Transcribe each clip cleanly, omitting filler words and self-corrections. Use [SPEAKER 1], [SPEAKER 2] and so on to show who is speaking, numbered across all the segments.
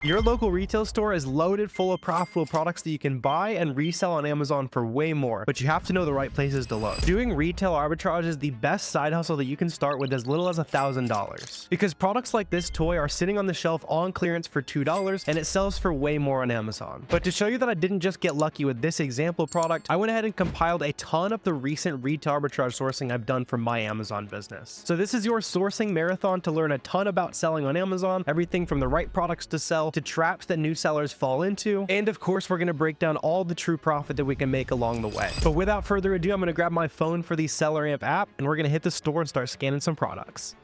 [SPEAKER 1] Your local retail store is loaded full of profitable products that you can buy and resell on Amazon for way more, but you have to know the right places to look. Doing retail arbitrage is the best side hustle that you can start with as little as $1,000. Because products like this toy are sitting on the shelf on clearance for $2 and it sells for way more on Amazon. But to show you that I didn't just get lucky with this example product, I went ahead and compiled a ton of the recent retail arbitrage sourcing I've done for my Amazon business. So this is your sourcing marathon to learn a ton about selling on Amazon, everything from the right products to sell to traps that new sellers fall into, and of course we're going to break down all the true profit that we can make along the way. But without further ado, I'm going to grab my phone for the SellerAmp app and we're going to hit the store and start scanning some products.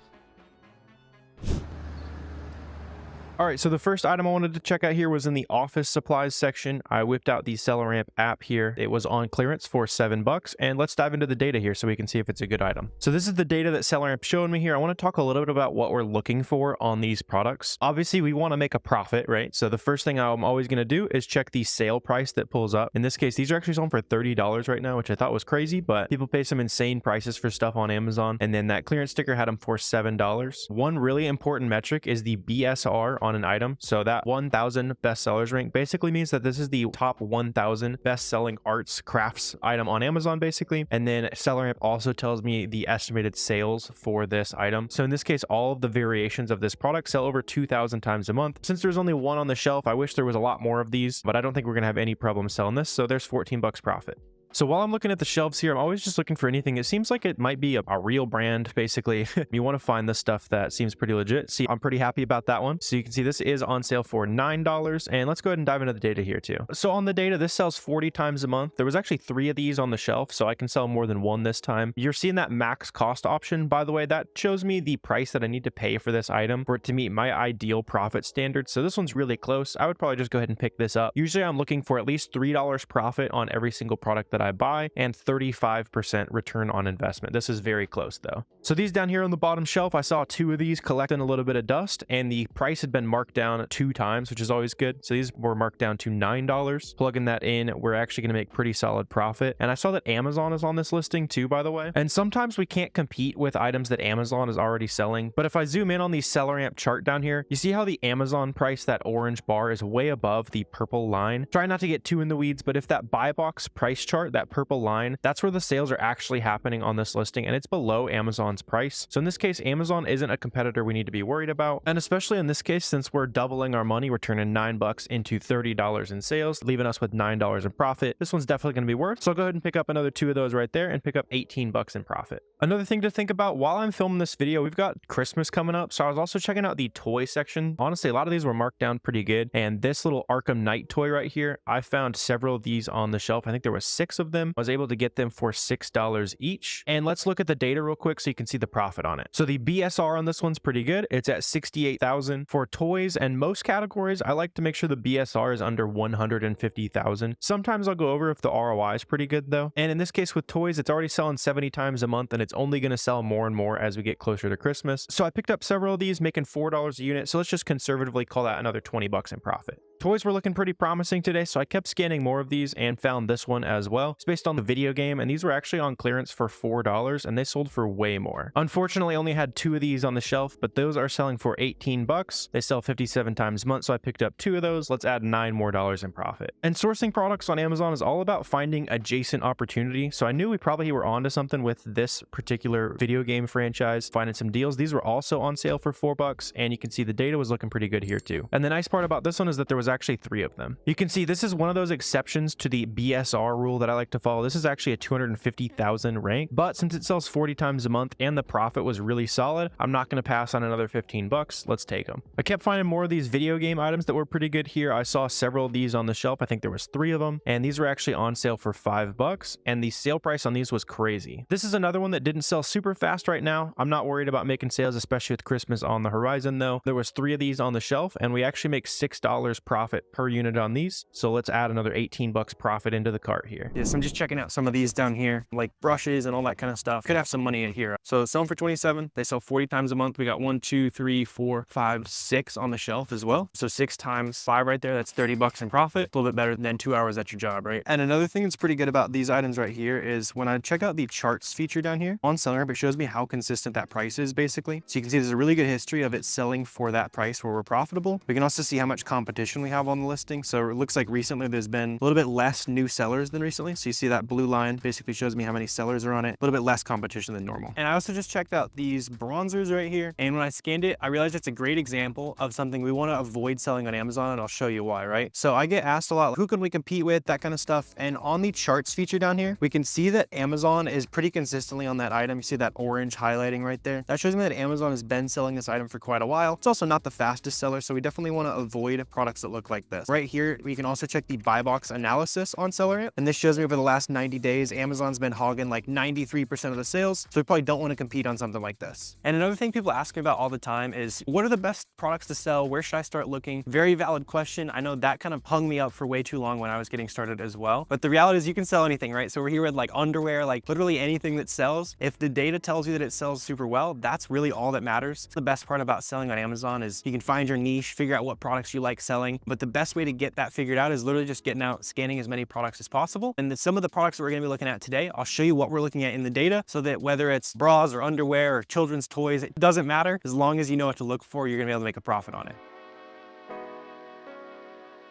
[SPEAKER 1] All right, so the first item I wanted to check out here was in the office supplies section. I whipped out the SellerAmp app here. It was on clearance for $7, and let's dive into the data here so we can see if it's a good item. So this is the data that SellerAmp showed me here. I want to talk a little bit about what we're looking for on these products. Obviously, we want to make a profit, right? So the first thing I'm always going to do is check the sale price that pulls up. In this case, these are actually selling for $30 right now, which I thought was crazy, but people pay some insane prices for stuff on Amazon, and then that clearance sticker had them for $7. One really important metric is the BSR on an item. So that 1,000 bestsellers rank basically means that this is the top 1,000 best-selling arts crafts item on Amazon basically. And then SellerAmp also tells me the estimated sales for this item. So in this case, all of the variations of this product sell over 2,000 times a month. Since there's only one on the shelf, I wish there was a lot more of these, but I don't think we're gonna have any problem selling this. So there's $14 profit. So while I'm looking at the shelves here, I'm always just looking for anything. It seems like it might be a real brand, basically. You want to find the stuff that seems pretty legit. See, I'm pretty happy about that one. So you can see this is on sale for $9. And let's go ahead and dive into the data here too. So on the data, this sells 40 times a month. There was actually 3 of these on the shelf, so I can sell more than one this time. You're seeing that max cost option, by the way. That shows me the price that I need to pay for this item for it to meet my ideal profit standard. So this one's really close. I would probably just go ahead and pick this up. Usually I'm looking for at least $3 profit on every single product that I buy, and 35% return on investment. This is very close though. So these down here on the bottom shelf, I saw 2 of these collecting a little bit of dust, and the price had been marked down 2 times, which is always good. So these were marked down to $9. Plugging that in, we're actually going to make pretty solid profit. And I saw that Amazon is on this listing too, by the way. And sometimes we can't compete with items that Amazon is already selling. But if I zoom in on the SellerAmp chart down here, you see how the Amazon price, that orange bar, is way above the purple line. Try not to get too in the weeds, but if that buy box price chart, that purple line, that's where the sales are actually happening on this listing, and it's below Amazon's price. So in this case, Amazon isn't a competitor we need to be worried about. And especially in this case, since we're doubling our money, we're turning $9 into $30 in sales, leaving us with $9 in profit. This one's definitely going to be worth. So I'll go ahead and pick up another 2 of those right there and pick up $18 in profit. Another thing to think about while I'm filming this video, we've got Christmas coming up. So I was also checking out the toy section. Honestly, a lot of these were marked down pretty good. And this little Arkham Knight toy right here, I found several of these on the shelf. I think there was 6 of them. I was able to get them for $6 each. And let's look at the data real quick so you can see the profit on it. So the BSR on this one's pretty good. It's at 68,000 for toys, and most categories I like to make sure the BSR is under 150,000. Sometimes I'll go over if the ROI is pretty good though. And in this case with toys, it's already selling 70 times a month, and it's only going to sell more and more as we get closer to Christmas. So I picked up several of these, making $4 a unit. So let's just conservatively call that another $20 in profit. Toys were looking pretty promising today, so I kept scanning more of these and found this one as well. It's based on the video game, and these were actually on clearance for $4, and they sold for way more. Unfortunately, I only had 2 of these on the shelf, but those are selling for $18. They sell 57 times a month, so I picked up 2 of those. Let's add $9 more in profit. And sourcing products on Amazon is all about finding adjacent opportunity, so I knew we probably were onto something with this particular video game franchise, finding some deals. These were also on sale for $4, and you can see the data was looking pretty good here too. And the nice part about this one is that there was actually 3 of them. You can see this is one of those exceptions to the BSR rule that I like to follow. This is actually a 250,000 rank, but since it sells 40 times a month and the profit was really solid, I'm not going to pass on another $15. Let's take them. I kept finding more of these video game items that were pretty good here. I saw several of these on the shelf. I think there was 3 of them, and these were actually on sale for $5, and the sale price on these was crazy. This is another one that didn't sell super fast right now. I'm not worried about making sales, especially with Christmas on the horizon though. There was 3 of these on the shelf, and we actually make $6 profit profit per unit on these. So let's add another 18 bucks profit into the cart here.
[SPEAKER 2] Yes, I'm just checking out some of these down here, like brushes and all that kind of stuff. Could have some money in here. So selling for 27, they sell 40 times a month. We got 1, 2, 3, 4, 5, 6 on the shelf as well. So 6 times 5 right there, that's 30 bucks in profit. A little bit better than 2 hours at your job, right? And another thing that's pretty good about these items right here is when I check out the charts feature down here on SellerAmp, it shows me how consistent that price is basically. So you can see there's a really good history of it selling for that price where we're profitable. We can also see how much competition we have on the listing. So it looks like recently there's been a little bit less new sellers than recently. So you see that blue line basically shows me how many sellers are on it, a little bit less competition than normal. And I also just checked out these bronzers right here. And when I scanned it, I realized it's a great example of something we want to avoid selling on Amazon, and I'll show you why, right? So I get asked a lot, who can we compete with, that kind of stuff. And on the charts feature down here, we can see that Amazon is pretty consistently on that item. You see that orange highlighting right there? That shows me that Amazon has been selling this item for quite a while. It's also not the fastest seller, so we definitely want to avoid products that look like this. Right here, we can also check the buy box analysis on SellerAmp, and this shows me over the last 90 days, Amazon's been hogging like 93% of the sales, so we probably don't want to compete on something like this. And another thing people ask me about all the time is, what are the best products to sell? Where should I start looking? Very valid question. I know that kind of hung me up for way too long when I was getting started as well. But the reality is you can sell anything, right? So we're here with like underwear, like literally anything that sells. If the data tells you that it sells super well, that's really all that matters. The best part about selling on Amazon is you can find your niche, figure out what products you like selling. But the best way to get that figured out is literally just getting out, scanning as many products as possible. And some of the products that we're going to be looking at today, I'll show you what we're looking at in the data, so that whether it's bras or underwear or children's toys, it doesn't matter. As long as you know what to look for, you're going to be able to make a profit on it.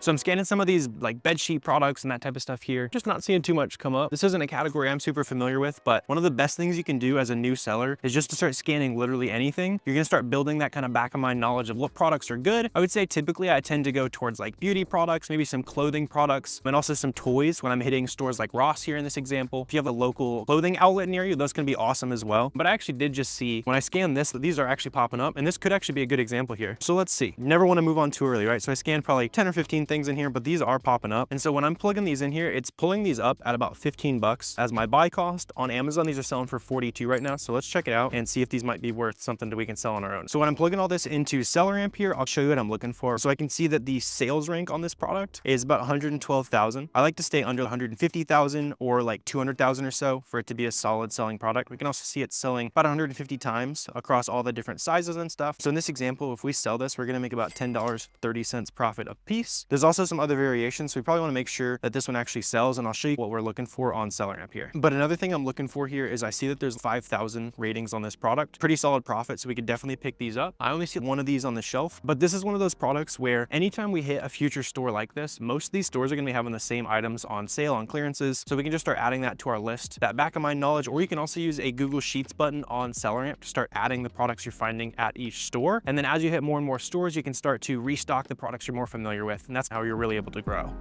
[SPEAKER 2] So I'm scanning some of these like bed sheet products and that type of stuff here. Just not seeing too much come up. This isn't a category I'm super familiar with, but one of the best things you can do as a new seller is just to start scanning literally anything. You're gonna start building that kind of back of mind knowledge of what products are good. I would say typically I tend to go towards like beauty products, maybe some clothing products, and also some toys when I'm hitting stores like Ross here in this example. If you have a local clothing outlet near you, those can be awesome as well. But I actually did just see when I scanned this that these are actually popping up, and this could actually be a good example here. So let's see. You never want to move on too early, right? So I scanned probably 10 or 15 things in here, but these are popping up. And so when I'm plugging these in here, it's pulling these up at about 15 bucks as my buy cost. On Amazon, these are selling for 42 right now. So let's check it out and see if these might be worth something that we can sell on our own. So when I'm plugging all this into SellerAmp here, I'll show you what I'm looking for. So I can see that the sales rank on this product is about 112,000. I like to stay under 150,000 or like 200,000 or so for it to be a solid selling product. We can also see it selling about 150 times across all the different sizes and stuff. So in this example, if we sell this, we're going to make about $10.30 profit a piece. There's also some other variations, so we probably want to make sure that this one actually sells, and I'll show you what we're looking for on SellerAmp here. But another thing I'm looking for here is I see that there's 5,000 ratings on this product. Pretty solid profit, so we could definitely pick these up. I only see one of these on the shelf, but this is one of those products where anytime we hit a future store like this, most of these stores are going to be having the same items on sale, on clearances, so we can just start adding that to our list, that back of mind knowledge. Or you can also use a Google Sheets button on SellerAmp to start adding the products you're finding at each store. And then as you hit more and more stores, you can start to restock the products you're more familiar with, and that's how you're really able to grow.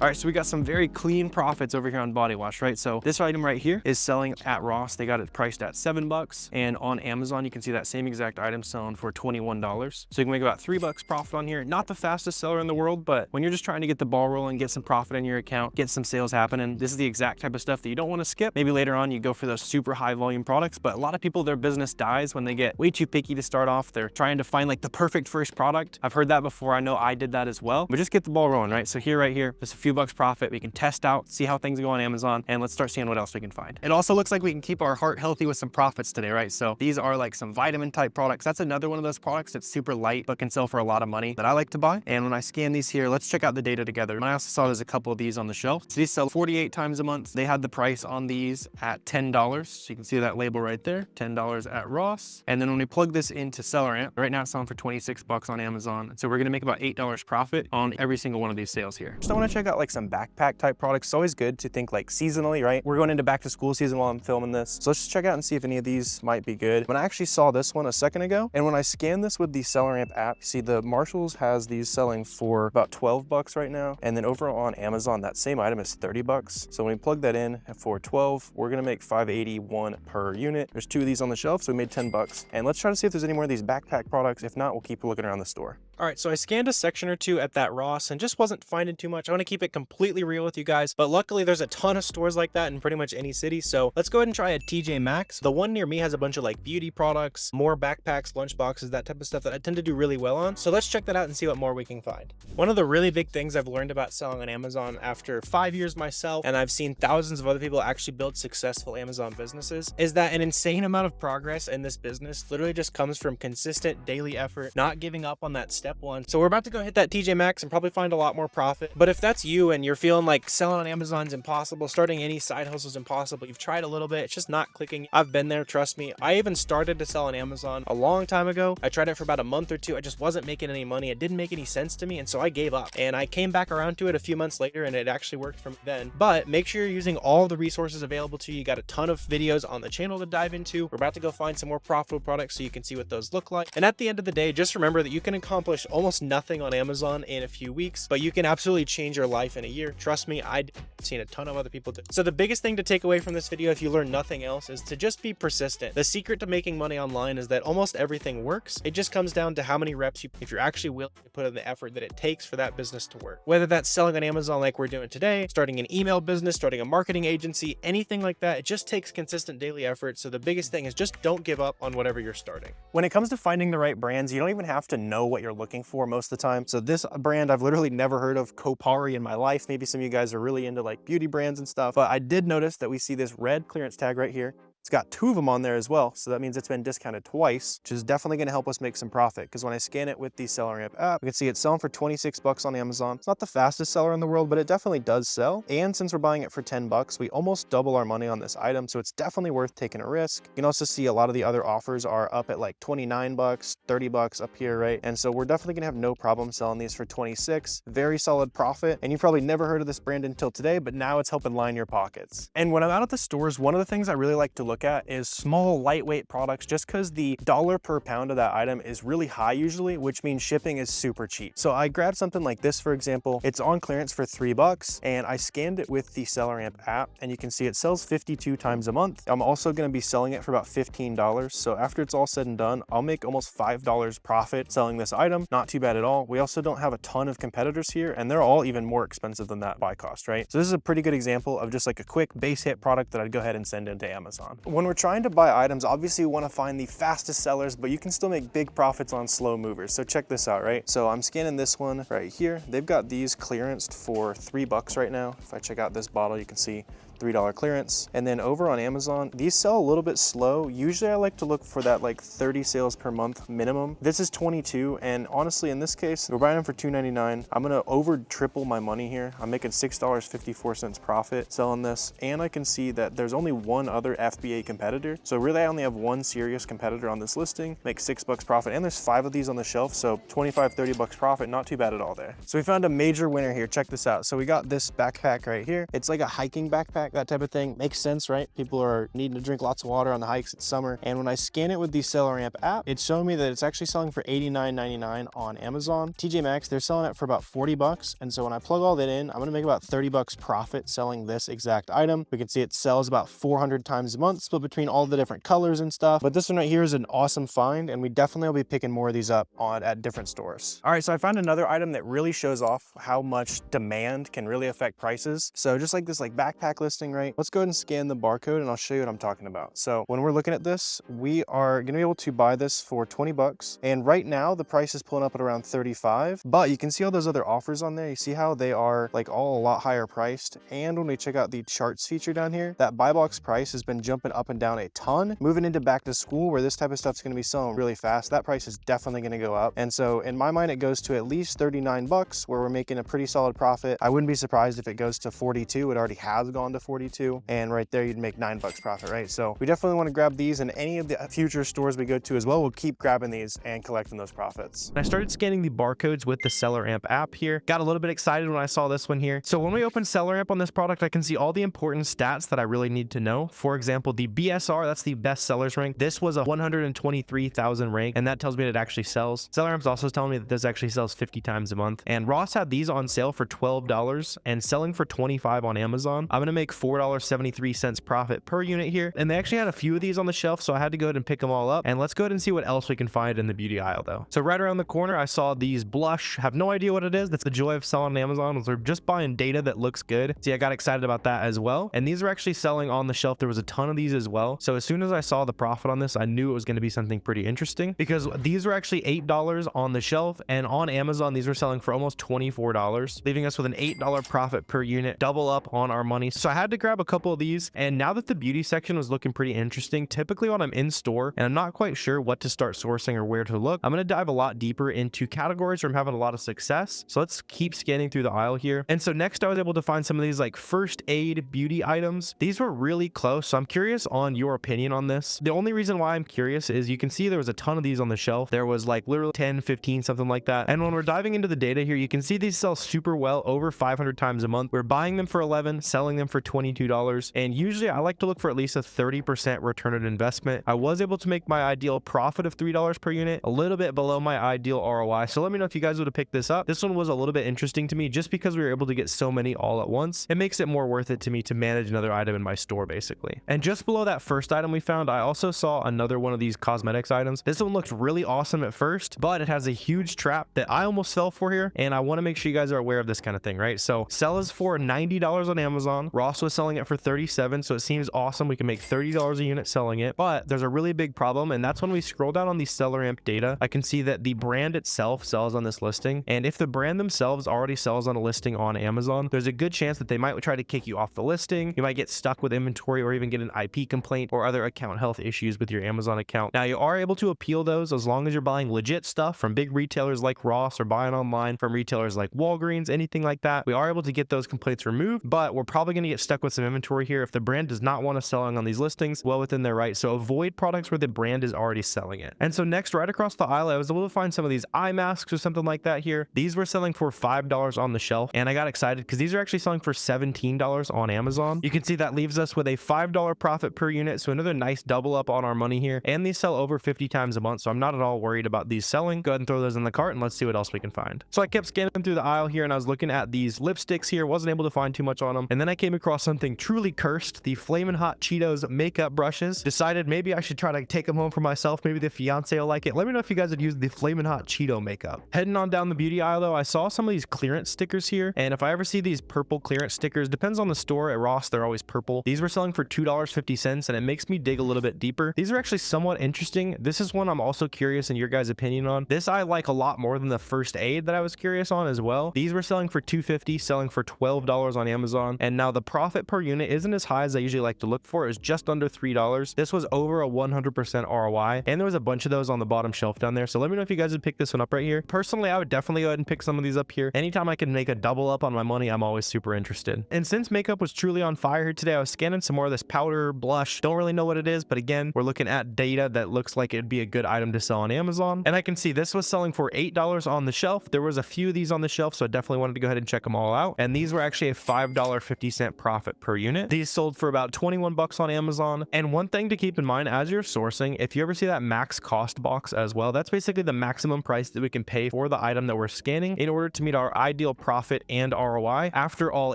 [SPEAKER 2] All right, so we got some very clean profits over here on body wash, right? So this item right here is selling at Ross. They got it priced at 7 bucks, and on Amazon, you can see that same exact item selling for $21. So you can make about 3 bucks profit on here. Not the fastest seller in the world, but when you're just trying to get the ball rolling, get some profit in your account, get some sales happening, this is the exact type of stuff that you don't want to skip. Maybe later on you go for those super high volume products, but a lot of people, their business dies when they get way too picky to start off. They're trying to find like the perfect first product. I've heard that before. I know I did that as well, but just get the ball rolling, right? So here, right here, there's a few bucks profit. We can test out, see how things go on Amazon, and let's start seeing what else we can find. It also looks like we can keep our heart healthy with some profits today, right? So these are like some vitamin type products. That's another one of those products that's super light, but can sell for a lot of money that I like to buy. And when I scan these here, let's check out the data together. And I also saw there's a couple of these on the shelf. So these sell 48 times a month. They had the price on these at $10. So you can see that label right there, $10 at Ross. And then when we plug this into SellerAmp, right now it's selling for 26 bucks on Amazon. So we're gonna make about $8 profit on every single one of these sales here. Just want to check out like some backpack type products. It's always good to think like seasonally, right? We're going into back to school season while I'm filming this. So let's just check out and see if any of these might be good. When I actually saw this one a second ago, and when I scanned this with the SellerAmp app, you see the Marshalls has these selling for about 12 bucks right now. And then over on Amazon, that same item is 30 bucks. So when we plug that in for 12, we're gonna make 581 per unit. There's 2 of these on the shelf, so we made 10 bucks. And let's try to see if there's any more of these backpack products. If not, we'll keep looking around the store.
[SPEAKER 1] All right, so I scanned a section or two at that Ross and just wasn't finding too much. I want to keep it completely real with you guys, but luckily there's a ton of stores like that in pretty much any city. So let's go ahead and try a TJ Maxx. The one near me has a bunch of like beauty products, more backpacks, lunch boxes, that type of stuff that I tend to do really well on. So let's check that out and see what more we can find. One of the really big things I've learned about selling on Amazon after 5 years myself, and I've seen thousands of other people actually build successful Amazon businesses, is that an insane amount of progress in this business literally just comes from consistent daily effort, not giving up on that step one. So we're about to go hit that TJ Maxx and probably find a lot more profit. But if that's you and you're feeling like selling on Amazon's impossible, starting any side hustle is impossible, you've tried a little bit, it's just not clicking. I've been there, trust me. I even started to sell on Amazon a long time ago. I tried it for about a month or two. I just wasn't making any money. It didn't make any sense to me. And so I gave up, and I came back around to it a few months later, and it actually worked for me then. But make sure you're using all the resources available to you. You got a ton of videos on the channel to dive into. We're about to go find some more profitable products so you can see what those look like. And at the end of the day, just remember that you can accomplish almost nothing on Amazon in a few weeks, but you can absolutely change your life in a year. Trust me, I've seen a ton of other people do. So the biggest thing to take away from this video, if you learn nothing else, is to just be persistent. The secret to making money online is that almost everything works. It just comes down to how many reps if you're actually willing to put in the effort that it takes for that business to work. Whether that's selling on Amazon like we're doing today, starting an email business, starting a marketing agency, anything like that, it just takes consistent daily effort. So the biggest thing is just don't give up on whatever you're starting. When it comes to finding the right brands, you don't even have to know what you're looking for most of the time. So this brand I've literally never heard of, Kopari, in my life. Maybe some of you guys are really into like beauty brands and stuff, but I did notice that we see this red clearance tag right here. It's got 2 of them on there as well, so that means it's been discounted twice, which is definitely going to help us make some profit, because when I scan it with the SellerAmp app, we can see it's selling for 26 bucks on Amazon. It's not the fastest seller in the world, but it definitely does sell, and since we're buying it for 10 bucks, we almost double our money on this item, so it's definitely worth taking a risk. You can also see a lot of the other offers are up at like 29 bucks, 30 bucks up here, right? And so we're definitely going to have no problem selling these for 26. Very solid profit, and you've probably never heard of this brand until today, but now it's helping line your pockets. And when I'm out at the stores, one of the things I really like to look at is small, lightweight products, just because the dollar per pound of that item is really high usually, which means shipping is super cheap. So I grabbed something like this, for example. It's on clearance for 3 bucks, and I scanned it with the SellerAmp app, and you can see it sells 52 times a month. I'm also going to be selling it for about $15. So after it's all said and done, I'll make almost $5 profit selling this item. Not too bad at all. We also don't have a ton of competitors here, and they're all even more expensive than that by cost, right? So this is a pretty good example of just like a quick base hit product that I'd go ahead and send into Amazon. When we're trying to buy items, obviously we want to find the fastest sellers, but you can still make big profits on slow movers. So check this out, right? So I'm scanning this one right here. They've got these clearanced for 3 bucks right now. If I check out this bottle, you can see $3 clearance. And then over on Amazon, these sell a little bit slow. Usually I like to look for that like 30 sales per month minimum. This is 22, and honestly in this case, we're buying them for $2.99. I'm gonna over triple my money here. I'm making $6.54 profit selling this, and I can see that there's only one other FBA competitor. So really I only have one serious competitor on this listing, make 6 bucks profit, and there's 5 of these on the shelf, so 25, 30 bucks profit, not too bad at all there. So we found a major winner here. Check this out. So we got this backpack right here. It's like a hiking backpack, that type of thing. Makes sense, right? People are needing to drink lots of water on the hikes. It's summer. And when I scan it with the SellerAmp app, it's showing me that it's actually selling for $89.99 on Amazon. TJ Maxx, they're selling it for about 40 bucks. And so when I plug all that in, I'm going to make about 30 bucks profit selling this exact item. We can see it sells about 400 times a month, split between all the different colors and stuff. But this one right here is an awesome find, and we definitely will be picking more of these up at different stores. All right, so I found another item that really shows off how much demand can really affect prices. So just like this like backpack listing, right? Let's go ahead and scan the barcode and I'll show you what I'm talking about. So when we're looking at this, we are going to be able to buy this for 20 bucks. And right now the price is pulling up at around 35, but you can see all those other offers on there. You see how they are like all a lot higher priced. And when we check out the charts feature down here, that buy box price has been jumping up and down a ton. Moving into back to school where this type of stuff's going to be selling really fast, that price is definitely going to go up. And so in my mind, it goes to at least 39 bucks where we're making a pretty solid profit. I wouldn't be surprised if it goes to 42. It already has gone to 42. And right there, you'd make 9 bucks profit, right? So we definitely want to grab these, and any of the future stores we go to as well, we'll keep grabbing these and collecting those profits. I started scanning the barcodes with the SellerAmp app here. Got a little bit excited when I saw this one here. So when we open SellerAmp on this product, I can see all the important stats that I really need to know. For example, the BSR, that's the best sellers rank. This was a 123,000 rank, and that tells me that it actually sells. SellerAmp's also telling me that this actually sells 50 times a month. And Ross had these on sale for $12 and selling for $25 on Amazon. I'm gonna make make $4.73 profit per unit here. And they actually had a few of these on the shelf, so I had to go ahead and pick them all up. And let's go ahead and see what else we can find in the beauty aisle though. So right around the corner, I saw these blush. Have no idea what it is. That's the joy of selling on Amazon, was they're just buying data that looks good. See, I got excited about that as well. And these are actually selling on the shelf. There was a ton of these as well. So as soon as I saw the profit on this, I knew it was going to be something pretty interesting, because these were actually $8 on the shelf, and on Amazon these were selling for almost $24, leaving us with an $8 profit per unit, double up on our money. So I had to grab a couple of these. And now that the beauty section was looking pretty interesting, typically when I'm in store and I'm not quite sure what to start sourcing or where to look, I'm going to dive a lot deeper into categories where I'm having a lot of success. So let's keep scanning through the aisle here. And so next I was able to find some of these like first aid beauty items. These were really close, so I'm curious on your opinion on this. The only reason why I'm curious is you can see there was a ton of these on the shelf. There was like literally 10, 15, something like that. And when we're diving into the data here, you can see these sell super well, over 500 times a month. We're buying them for $11, selling them for $22. And usually I like to look for at least a 30% return on investment. I was able to make my ideal profit of $3 per unit, a little bit below my ideal ROI. So let me know if you guys would have picked this up. This one was a little bit interesting to me just because we were able to get so many all at once. It makes it more worth it to me to manage another item in my store basically. And just below that first item we found, I also saw another one of these cosmetics items. This one looked really awesome at first, but it has a huge trap that I almost fell for here. And I want to make sure you guys are aware of this kind of thing, right? So sell is for $90 on Amazon. Ross was selling it for $37. So it seems awesome. We can make $30 a unit selling it, but there's a really big problem. And that's when we scroll down on the SellerAmp data, I can see that the brand itself sells on this listing. And if the brand themselves already sells on a listing on Amazon, there's a good chance that they might try to kick you off the listing. You might get stuck with inventory or even get an IP complaint or other account health issues with your Amazon account. Now you are able to appeal those as long as you're buying legit stuff from big retailers like Ross, or buying online from retailers like Walgreens, anything like that. We are able to get those complaints removed, but we're probably going to get stuck with some inventory here if the brand does not want to sell on these listings. Well within their right. So avoid products where the brand is already selling it. And so next, right across the aisle, I was able to find some of these eye masks or something like that here. These were selling for $5 on the shelf, and I got excited because these are actually selling for $17 on Amazon. You can see that leaves us with a $5 profit per unit, so another nice double up on our money here. And these sell over 50 times a month, so I'm not at all worried about these selling. Go ahead and throw those in the cart, and let's see what else we can find. So I kept scanning through the aisle here, and I was looking at these lipsticks here, wasn't able to find too much on them, and then I came across something truly cursed, the Flamin' Hot Cheetos makeup brushes. Decided maybe I should try to take them home for myself. Maybe the fiance will like it. Let me know if you guys would use the Flamin' Hot Cheeto makeup. Heading on down the beauty aisle though, I saw some of these clearance stickers here, and if I ever see these purple clearance stickers, depends on the store. At Ross they're always purple. These were selling for $2.50, and it makes me dig a little bit deeper. These are actually somewhat interesting. This is one I'm also curious in your guys' opinion on. This I like a lot more than the first aid that I was curious on as well. These were selling for $2.50, selling for $12 on Amazon, and now the profit per unit isn't as high as I usually like to look for. It was just under $3. This was over a 100% ROI, and there was a bunch of those on the bottom shelf down there. So let me know if you guys would pick this one up right here. Personally, I would definitely go ahead and pick some of these up here. Anytime I can make a double up on my money, I'm always super interested. And since makeup was truly on fire here today, I was scanning some more of this powder blush. Don't really know what it is, but again, we're looking at data that looks like it'd be a good item to sell on Amazon. And I can see this was selling for $8 on the shelf. There was a few of these on the shelf, so I definitely wanted to go ahead and check them all out. And these were actually a $5.50 profit per unit. These sold for about 21 bucks on Amazon. And one thing to keep in mind as you're sourcing, if you ever see that max cost box as well, that's basically the maximum price that we can pay for the item that we're scanning in order to meet our ideal profit and ROI after all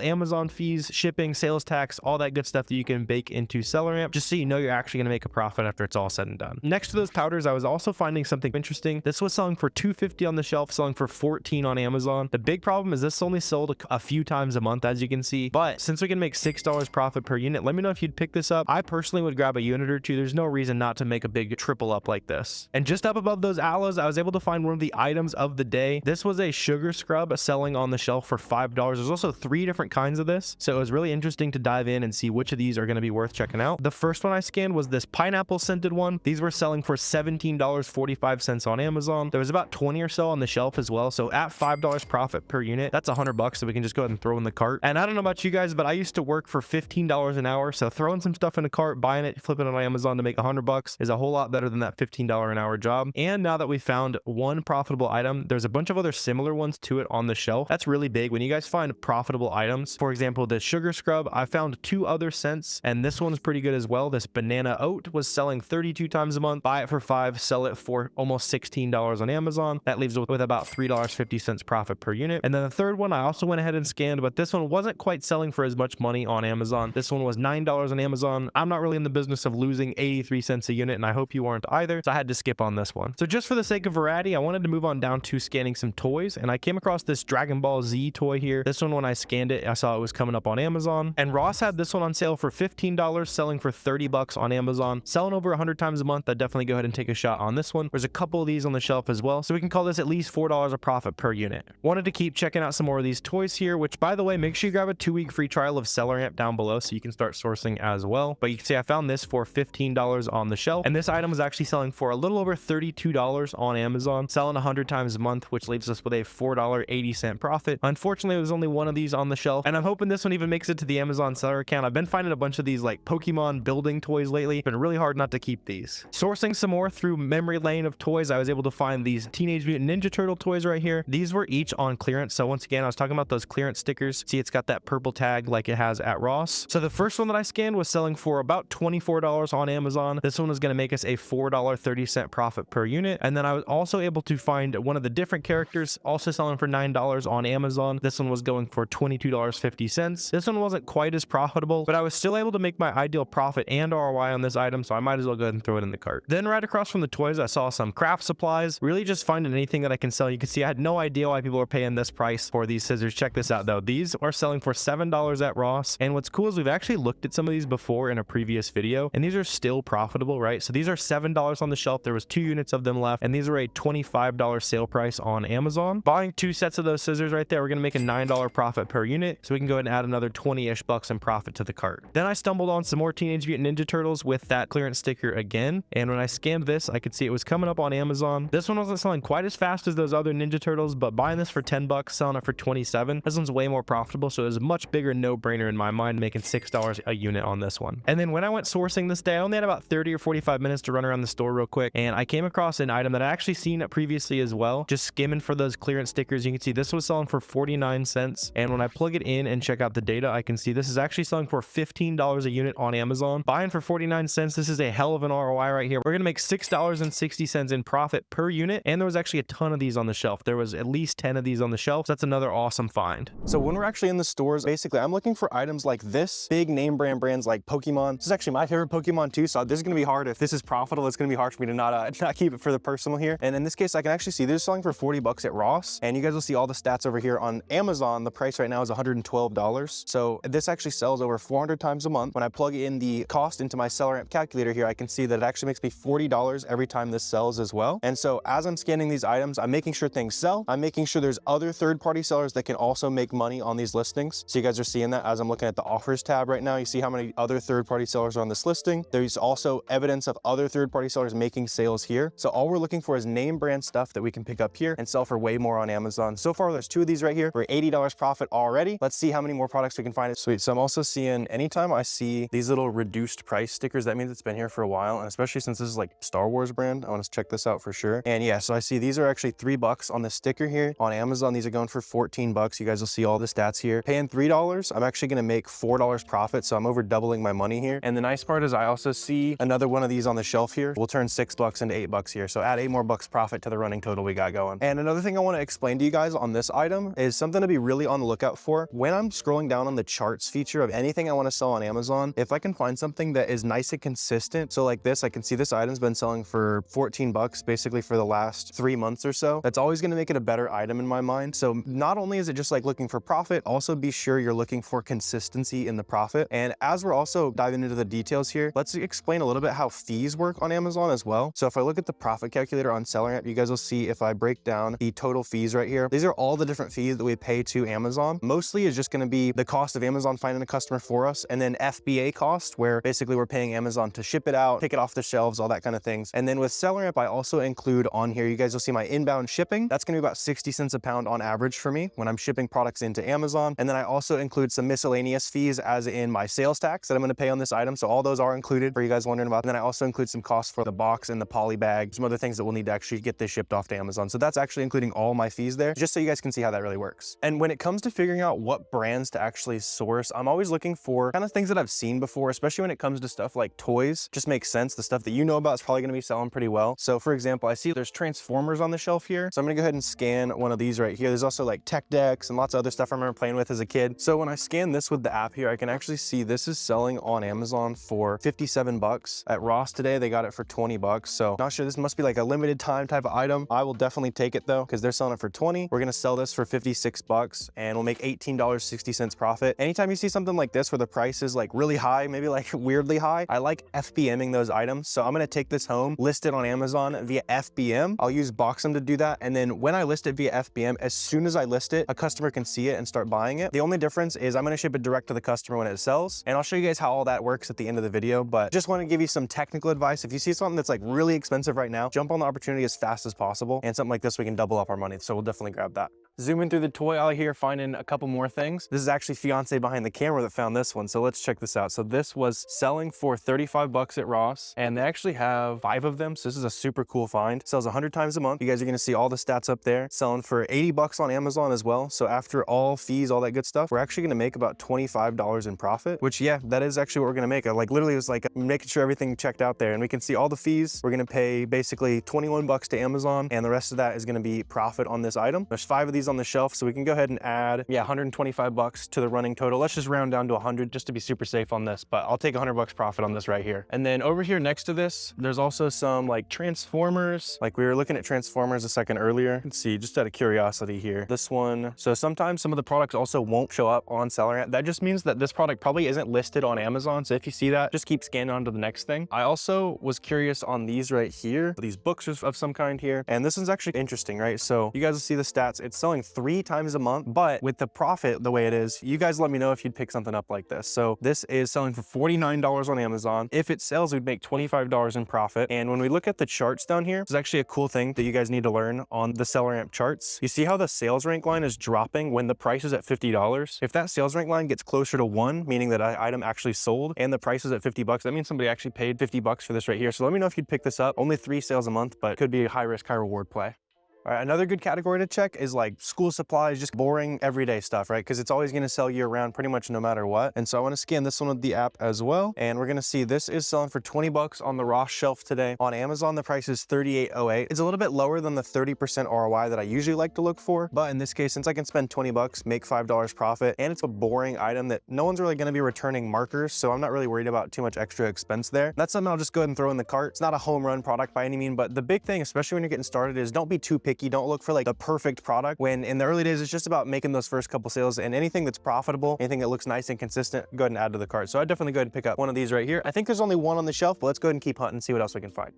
[SPEAKER 1] Amazon fees, shipping, sales tax, all that good stuff that you can bake into SellerAmp, just so you know you're actually going to make a profit after it's all said and done. Next to those powders, I was also finding something interesting. This was selling for $2.50 on the shelf, selling for $14 on Amazon. The big problem is this only sold a few times a month, as you can see, but since we can make $6 profit per unit, let me know if you'd pick this up. I personally would grab a unit or two. There's no reason not to make a big triple up like this. And just up above those aloes, I was able to find one of the items of the day. This was a sugar scrub selling on the shelf for $5. There's also 3 different kinds of this, so it was really interesting to dive in and see which of these are going to be worth checking out. The first one I scanned was this pineapple scented one. These were selling for $17.45 on Amazon. There was about 20 or so on the shelf as well, so at $5 profit per unit, that's $100 that we can just go ahead and throw in the cart. And I don't know about you guys, but I used to work for $15 an hour, so throwing some stuff in a cart, buying it, flipping it on Amazon to make $100 is a whole lot better than that $15 an hour job. And now that we found one profitable item, there's a bunch of other similar ones to it on the shelf. That's really big when you guys find profitable items. For example, this sugar scrub, I found 2 other scents, and this one's pretty good as well. This banana oat was selling 32 times a month. Buy it for $5, sell it for almost $16 on Amazon. That leaves with about $3.50 profit per unit. And then the third one I also went ahead and scanned, but this one wasn't quite selling for as much money money on Amazon. This one was $9 on Amazon. I'm not really in the business of losing 83 cents a unit, and I hope you aren't either, so I had to skip on this one. So just for the sake of variety, I wanted to move on down to scanning some toys, and I came across this Dragon Ball Z toy here. This one, when I scanned it, I saw it was coming up on Amazon, and Ross had this one on sale for $15, selling for 30 bucks on Amazon, selling over 100 times a month. I'd definitely go ahead and take a shot on this one. There's a couple of these on the shelf as well, so we can call this at least $4 a profit per unit. Wanted to keep checking out some more of these toys here, which, by the way, make sure you grab a 2-week free trial of SellerAmp down below so you can start sourcing as well. But you can see I found this for $15 on the shelf, and this item was actually selling for a little over $32 on Amazon, selling 100 times a month, which leaves us with a $4.80 profit. Unfortunately, there's only one of these on the shelf, and I'm hoping this one even makes it to the Amazon seller account. I've been finding a bunch of these like Pokemon building toys lately. It's been really hard not to keep these. Sourcing some more through memory lane of toys, I was able to find these Teenage Mutant Ninja Turtle toys right here. These were each on clearance. So once again, I was talking about those clearance stickers. See, it's got that purple tag like it has at Ross. So the first one that I scanned was selling for about $24 on Amazon. This one was going to make us a $4.30 profit per unit. And then I was also able to find one of the different characters also selling for $9 on Amazon. This one was going for $22.50. This one wasn't quite as profitable, but I was still able to make my ideal profit and ROI on this item, so I might as well go ahead and throw it in the cart. Then right across from the toys, I saw some craft supplies, really just finding anything that I can sell. You can see I had no idea why people are paying this price for these scissors. Check this out though. These are selling for $7 at Ross, and what's cool is we've actually looked at some of these before in a previous video, and these are still profitable, right? So these are $7 on the shelf. There was 2 units of them left, and these are a $25 sale price on Amazon. Buying 2 sets of those scissors right there, we're gonna make a $9 profit per unit, so we can go ahead and add another 20-ish bucks in profit to the cart. Then I stumbled on some more Teenage Mutant Ninja Turtles with that clearance sticker again, and when I scanned this, I could see it was coming up on Amazon. This one wasn't selling quite as fast as those other Ninja Turtles, but buying this for 10 bucks, selling it for 27, this one's way more profitable, so it was a much bigger no-brainer in my mind, making $6 a unit on this one. And then when I went sourcing this day, I only had about 30 or 45 minutes to run around the store real quick, and I came across an item that I actually seen previously as well, just skimming for those clearance stickers. You can see this was selling for 49 cents, and when I plug it in and check out the data, I can see this is actually selling for $15 a unit on Amazon. Buying for 49 cents, this is a hell of an ROI right here. We're gonna make $6.60 in profit per unit, and there was actually a ton of these on the shelf. There was at least 10 of these on the shelf, so that's another awesome find. So when we're actually in the stores, basically I'm looking for items like this, big name brand brands like Pokemon. This is actually my favorite Pokemon too, so this is gonna be hard. If this is profitable, it's gonna be hard for me to not keep it for the personal here. And in this case, I can actually see they're selling for 40 bucks at Ross, and you guys will see all the stats over here on Amazon. The price right now is $112. So this actually sells over 400 times a month. When I plug in the cost into my SellerAmp calculator here, I can see that it actually makes me $40 every time this sells as well. And so as I'm scanning these items, I'm making sure things sell. I'm making sure there's other third-party sellers that can also make money on these listings. So you guys are seeing that as I'm looking at the offers tab right now. You see how many other third-party sellers are on this listing. There's also evidence of other third-party sellers making sales here. So all we're looking for is name brand stuff that we can pick up here and sell for way more on Amazon. So far, there's 2 of these right here for $80 profit already. Let's see how many more products we can find. Sweet. So I'm also seeing anytime I see these little reduced price stickers, that means it's been here for a while. And especially since this is like Star Wars brand, I want to check this out for sure. And yeah, so I see these are actually $3 on the sticker here. On Amazon, these are going for 14 bucks. You guys will see all the stats here. Paying $3, I'm actually going to make $4 profit. So I'm over doubling my money here. And the nice part is I also see another one of these on the shelf here. We'll turn $6 into $8 here. So add 8 more bucks profit to the running total we got going. And another thing I want to explain to you guys on this item is something to be really on the lookout for. When I'm scrolling down on the charts feature of anything I want to sell on Amazon, if I can find something that is nice and consistent, so like this, I can see this item's been selling for 14 bucks basically for the last 3 months or so. That's always going to make it a better item in my mind. So not only is it just like looking for profit, also be sure you're looking for consistency in the profit. And as we're also diving into the details here, let's explain a little bit how fees work on Amazon as well. So if I look at the profit calculator on SellerAmp, you guys will see if I break down the total fees right here, these are all the different fees that we pay to Amazon. Mostly is just going to be the cost of Amazon finding a customer for us, and then FBA cost, where basically we're paying Amazon to ship it out, take it off the shelves, all that kind of things. And then with SellerAmp, I also include on here, you guys will see my inbound shipping. That's going to be about 60 cents a pound on average for me when I'm shipping products into Amazon. And then I also include some miscellaneous fees as in my sales tax that I'm going to pay on this item. So all those are included for you guys wondering about. And then I also include some costs for the box and the poly bag, some other things that we'll need to actually get this shipped off to Amazon. So that's actually including all my fees there, just so you guys can see how that really works. And when it comes to figuring out what brands to actually source, I'm always looking for kind of things that I've seen before, especially when it comes to stuff like toys. Just makes sense. The stuff that you know about is probably going to be selling pretty well. So for example, I see there's Transformers on the shelf here. So I'm going to go ahead and scan one of these right here. There's also like tech decks and lots of other stuff I remember playing with as a kid. So when I scan this with the app here, I can actually see this is selling on Amazon for 57 bucks. At Ross today, they got it for 20 bucks. So not sure, this must be like a limited time type of item. I will definitely take it though, because they're selling it for 20. We're gonna sell this for 56 bucks and we'll make $18.60 profit. Anytime you see something like this where the price is like really high, maybe like weirdly high, I like FBMing those items. So I'm gonna take this home, list it on Amazon via FBM. I'll use Boxem to do that. And then when I list it via FBM, as soon as I list it, a customer can see it and start buying it. The only difference is I'm gonna ship it direct to the customer when it sells. And I'll show you guys how all that works at the end of the video, but just wanna give you some technical advice. If you see something that's like really expensive right now, jump on the opportunity as fast as possible. And something like this, we can double up our money. So we'll definitely grab that. Zooming through the toy aisle here, finding a couple more things. This is actually fiance behind the camera that found this one. So let's check this out. So this was selling for 35 bucks at Ross, and they actually have 5 of them. So this is a super cool find. Sells 100 times a month. You guys are gonna see all the stats up there. Selling for 80 bucks on Amazon as well. So after all fees, all that good stuff, we're actually gonna make about $25 in profit, which yeah, that is actually what we're gonna make. I like literally was like making sure everything checked out there, and we can see all the fees. We're gonna pay basically 21 bucks to Amazon, and the rest of that is gonna be profit on this item. There's 5 of these on the shelf, so we can go ahead and add, yeah, 125 bucks to the running total. Let's just round down to 100 just to be super safe on this, but I'll take 100 bucks profit on this right here. And then over here next to this, there's also some like Transformers. Like we were looking at Transformers a second earlier. Let's see, just out of curiosity here. This one, so sometimes some of the products also won't show up on SellerAmp. That just means that this product probably isn't listed on Amazon. So if you see that, just keep scanning on to the next thing. I also was curious on these right here, these books of some kind here. And this is actually interesting, right? So you guys will see the stats. It's selling 3 times a month, but with the profit the way it is, you guys let me know if you'd pick something up like this. So this is selling for $49 on Amazon. If it sells, we'd make $25 in profit. And when we look at the charts down here, it's actually a cool thing that you guys need to learn on the SellerAmp charts. You see how the sales rank line is dropping when the price is at $50? If that sales rank line gets closer to 1, meaning that an item actually sold and the price is at 50 bucks, that means somebody actually paid 50 bucks for this right here. So let me know if you'd pick this up. Only 3 sales a month, but could be a high risk, high reward play. All right, another good category to check is like school supplies, just boring everyday stuff, right? Because it's always gonna sell year round pretty much no matter what. And so I wanna scan this one with the app as well. And we're gonna see this is selling for 20 bucks on the Ross shelf today. On Amazon, the price is $38.08. It's a little bit lower than the 30% ROI that I usually like to look for. But in this case, since I can spend 20 bucks, make $5 profit, and it's a boring item that no one's really gonna be returning markers, so I'm not really worried about too much extra expense there. That's something I'll just go ahead and throw in the cart. It's not a home run product by any means, but the big thing, especially when you're getting started, is don't be too picky. Don't look for like the perfect product, when in the early days it's just about making those first couple sales, and anything that's profitable, anything that looks nice and consistent, go ahead and add to the cart. So I'd definitely go ahead and pick up one of these right here. I think there's only one on the shelf, but let's go ahead and keep hunting and see what else we can find.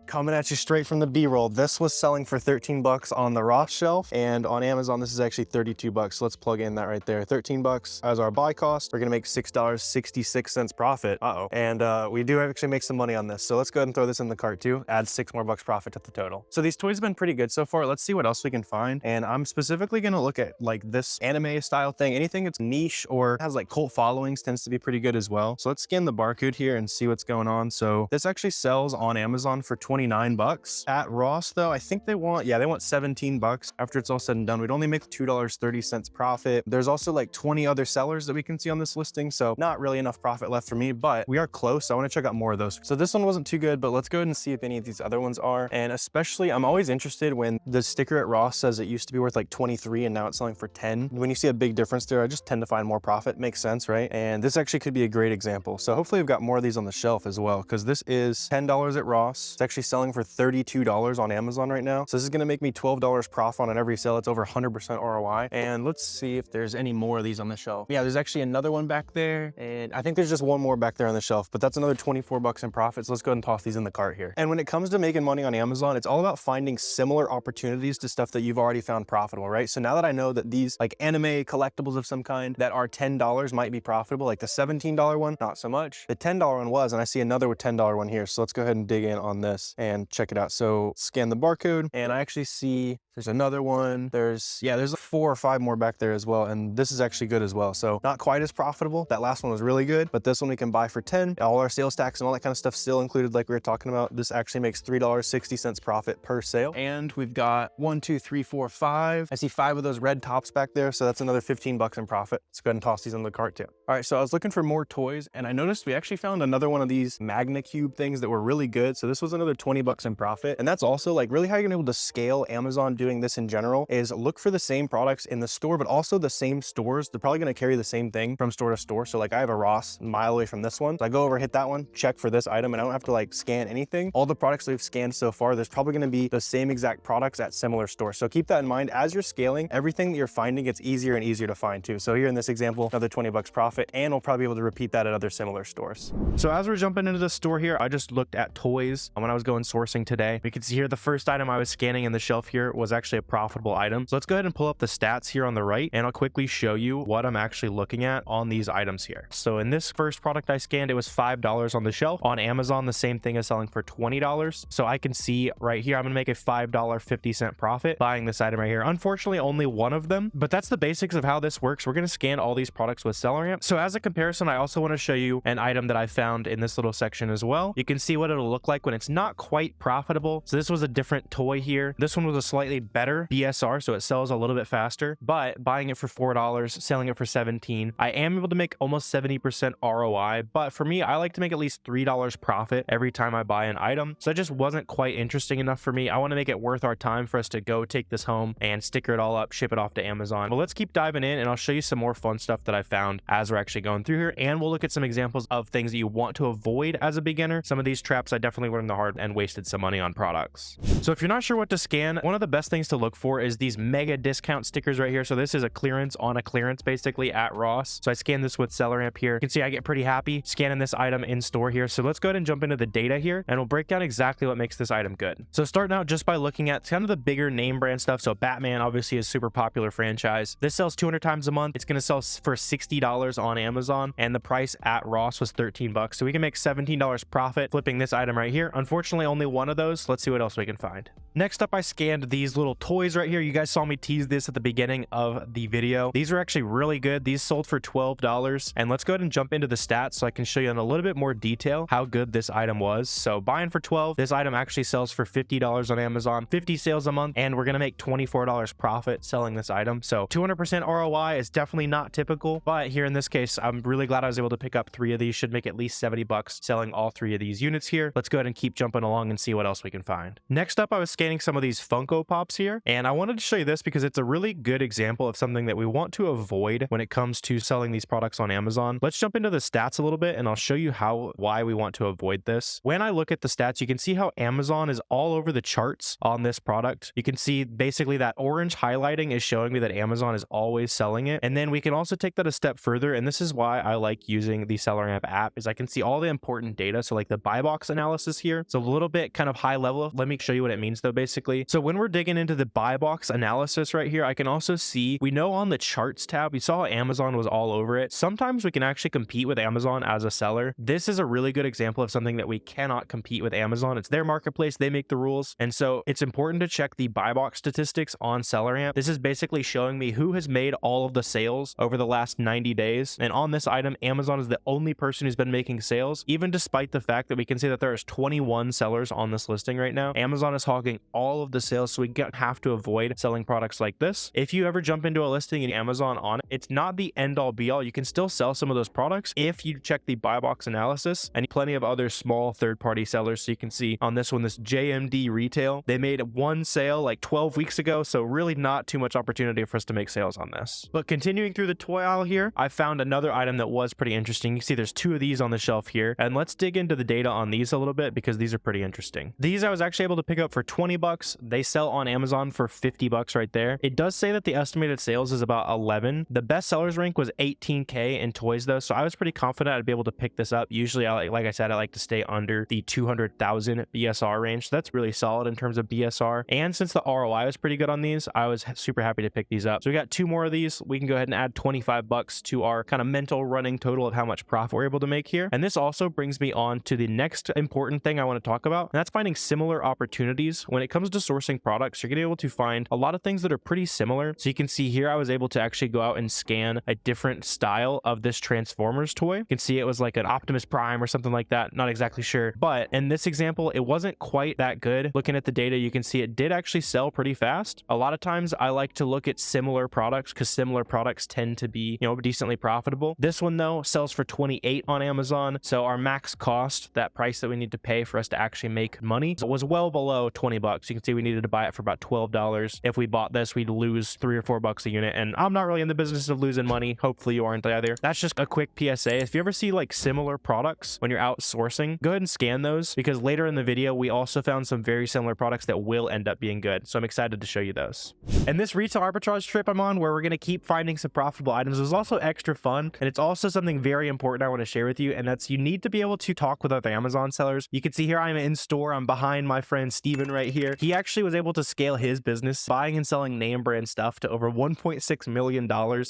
[SPEAKER 1] Coming at you straight from the B-roll. This was selling for 13 bucks on the Ross shelf, and on Amazon this is actually 32 bucks. So let's plug in that right there. 13 bucks as our buy cost. We're gonna make $6.66 profit. And we do actually make some money on this. So let's go ahead and throw this in the cart too. Add 6 more bucks profit to the total. So these toys have been pretty good so far. Let's see what else we can find. And I'm specifically gonna look at like this anime style thing. Anything that's niche or has like cult followings tends to be pretty good as well. So let's scan the barcode here and see what's going on. So this actually sells on Amazon for 29 bucks. At Ross though, I think they want 17 bucks after it's all said and done. We'd only make $2.30 profit. There's also like 20 other sellers that we can see on this listing, so not really enough profit left for me, but we are close. So I want to check out more of those. So this one wasn't too good, but let's go ahead and see if any of these other ones are. And especially, I'm always interested when the sticker at Ross says it used to be worth like 23 and now it's selling for 10. When you see a big difference there, I just tend to find more profit. Makes sense, right? And this actually could be a great example. So hopefully we've got more of these on the shelf as well, because this is $10 at Ross. It's actually selling for $32 on Amazon right now. So this is gonna make me $12 profit on every sale. It's over 100% ROI. And let's see if there's any more of these on the shelf. Yeah, there's actually another one back there. And I think there's just one more back there on the shelf, but that's another 24 bucks in profit. So let's go ahead and toss these in the cart here. And when it comes to making money on Amazon, it's all about finding similar opportunities to stuff that you've already found profitable, right? So now that I know that these like anime collectibles of some kind that are $10 might be profitable, like the $17 one, not so much. The $10 one was, and I see another $10 one here. So let's go ahead and dig in on this and check it out. So scan the barcode, and I actually see there's another one. There's 4 or 5 more back there as well. And this is actually good as well. So not quite as profitable. That last one was really good, but this one we can buy for 10. All our sales tax and all that kind of stuff still included, like we were talking about. This actually makes $3.60 profit per sale. And we've got 1, 2, 3, 4, 5. I see 5 of those red tops back there. So that's another 15 bucks in profit. Let's go ahead and toss these in the cart too. All right, so I was looking for more toys and I noticed we actually found another one of these Magna Cube things that were really good. So this was another
[SPEAKER 2] 20 bucks in profit. And that's also like really how you're gonna be able to scale Amazon doing this in general, is look for the same products in the store, but also the same stores. They're probably gonna carry the same thing from store to store. So like I have a Ross a mile away from this one. So I go over, hit that one, check for this item, and I don't have to like scan anything. All the products we've scanned so far, there's probably gonna be the same exact products at similar stores. So keep that in mind as you're scaling. Everything that you're finding gets easier and easier to find too. So here in this example, another 20 bucks profit, and we'll probably be able to repeat that at other similar stores.
[SPEAKER 1] So as we're jumping into the store here, I just looked at toys when I was going sourcing today. We can see here the first item I was scanning in the shelf here was actually a profitable item. So let's go ahead and pull up the stats here on the right, and I'll quickly show you what I'm actually looking at on these items here. So in this first product I scanned, it was $5 on the shelf. On Amazon, the same thing is selling for $20. So I can see right here, I'm gonna make a $5.50 profit buying this item right here. Unfortunately, only one of them, but that's the basics of how this works. We're gonna scan all these products with SellerAmp. So as a comparison, I also want to show you an item that I found in this little section as well. You can see what it'll look like when it's not quite profitable. So this was a different toy here. This one was a slightly better BSR, so it sells a little bit faster, but buying it for $4, selling it for $17, I am able to make almost 70% ROI. But for me, I like to make at least $3 profit every time I buy an item. So it just wasn't quite interesting enough for me. I want to make it worth our time for us to go take this home and sticker it all up, ship it off to Amazon. But let's keep diving in, and I'll show you some more fun stuff that I found as we're actually going through here, and we'll look at some examples of things that you want to avoid as a beginner. Some of these traps I definitely learned the hard and wasted some money on products. So if you're not sure what to scan, one of the best things to look for is these mega discount stickers right here. So this is a clearance on a clearance basically at Ross. So I scanned this with SellerAmp here. You can see I get pretty happy scanning this item in store here. So let's go ahead and jump into the data here, and we'll break down exactly what makes this item good. So starting out just by looking at kind of the bigger name brand stuff. So Batman obviously is a super popular franchise. This sells 200 times a month. It's going to sell for $60 on Amazon, and the price at Ross was 13 bucks. So we can make $17 profit flipping this item right here. Unfortunately, only one of those. Let's see what else we can find. Next up, I scanned these little toys right here. You guys saw me tease this at the beginning of the video. These are actually really good. These sold for $12. And let's go ahead and jump into the stats so I can show you in a little bit more detail how good this item was. So buying for $12, this item actually sells for $50 on Amazon, 50 sales a month, and we're going to make $24 profit selling this item. So 200% ROI is definitely not typical, but here in this case, I'm really glad I was able to pick up 3 of these. Should make at least 70 bucks selling all 3 of these units here. Let's go ahead and keep jumping along and see what else we can find. Next up, I was scanning some of these Funko Pops here, and I wanted to show you this because it's a really good example of something that we want to avoid when it comes to selling these products on Amazon. Let's jump into the stats a little bit, and I'll show you why we want to avoid this. When I look at the stats, you can see how Amazon is all over the charts on this product. You can see basically that orange highlighting is showing me that Amazon is always selling it. And then we can also take that a step further, and this is why I like using the SellerAmp app, is I can see all the important data. So like the buy box analysis here, it's a little bit kind of high level. Let me show you what it means though, basically. So when we're digging into the buy box analysis right here, I can also see, we know on the charts tab, we saw Amazon was all over it. Sometimes we can actually compete with Amazon as a seller. This is a really good example of something that we cannot compete with Amazon. It's their marketplace, they make the rules. And so it's important to check the buy box statistics on SellerAmp. This is basically showing me who has made all of the sales over the last 90 days. And on this item, Amazon is the only person who's been making sales, even despite the fact that we can see that there is 21 sellers on this listing right now. Amazon is hogging all of the sales, so we have to avoid selling products like this. If you ever jump into a listing in Amazon on it, it's not the end all be all. You can still sell some of those products if you check the buy box analysis, and plenty of other small third-party sellers. So you can see on this one, this JMD Retail, they made one sale like 12 weeks ago, so really not too much opportunity for us to make sales on this. But continuing through the toy aisle here, I found another item that was pretty interesting. You see there's 2 of these on the shelf here, and let's dig into the data on these a little bit because these are pretty interesting. These I was actually able to pick up for 20 bucks. They sell on Amazon for 50 bucks right there. It does say that the estimated sales is about 11. The best sellers rank was 18K in toys though, so I was pretty confident I'd be able to pick this up. Usually, like I said, I like to stay under the 200,000 BSR range. So that's really solid in terms of BSR. And since the ROI was pretty good on these, I was super happy to pick these up. So we got 2 more of these. We can go ahead and add 25 bucks to our kind of mental running total of how much profit we're able to make here. And this also brings me on to the next important thing I want to talk about, and that's finding similar opportunities. When it comes to sourcing products, you're going to be able to find a lot of things that are pretty similar. So you can see here, I was able to actually go out and scan a different style of this Transformers toy. You can see it was like an Optimus Prime or something like that. Not exactly sure, but in this example, it wasn't quite that good. Looking at the data, you can see it did actually sell pretty fast. A lot of times I like to look at similar products because similar products tend to be, decently profitable. This one though sells for 28 on Amazon. So our max cost, that price that we need to pay for us to actually actually make money. So it was well below 20 bucks. You can see we needed to buy it for about $12. If we bought this, we'd lose 3 or 4 bucks a unit. And I'm not really in the business of losing money. Hopefully you aren't either. That's just a quick PSA. If you ever see like similar products when you're outsourcing, go ahead and scan those, because later in the video, we also found some very similar products that will end up being good. So I'm excited to show you those. And this retail arbitrage trip I'm on, where we're going to keep finding some profitable items, was also extra fun. And it's also something very important I want to share with you. And that's, you need to be able to talk with other Amazon sellers. You can see here I'm in store. I'm behind my friend Steven right here. He actually was able to scale his business buying and selling name brand stuff to over $1.6 million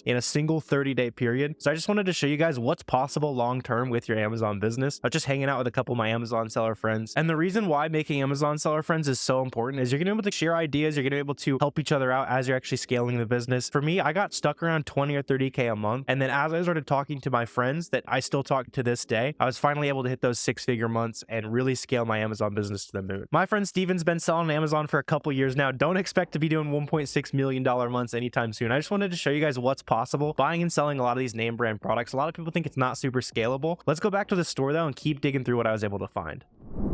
[SPEAKER 1] in a single 30-day period. So I just wanted to show you guys what's possible long-term with your Amazon business. I'm just hanging out with a couple of my Amazon seller friends. And the reason why making Amazon seller friends is so important is you're going to be able to share ideas. You're going to be able to help each other out as you're actually scaling the business. For me, I got stuck around 20 or 30K a month. And then as I started talking to my friends that I still talk to this day, I was finally able to hit those 6-figure months and really scale my Amazon business to the moon. My friend Steven's been selling on Amazon for a couple years now. Don't expect to be doing $1.6 million months anytime soon. I just wanted to show you guys what's possible buying and selling a lot of these name brand products. A lot of people think it's not super scalable. Let's go back to the store though and keep digging through what I was able to find.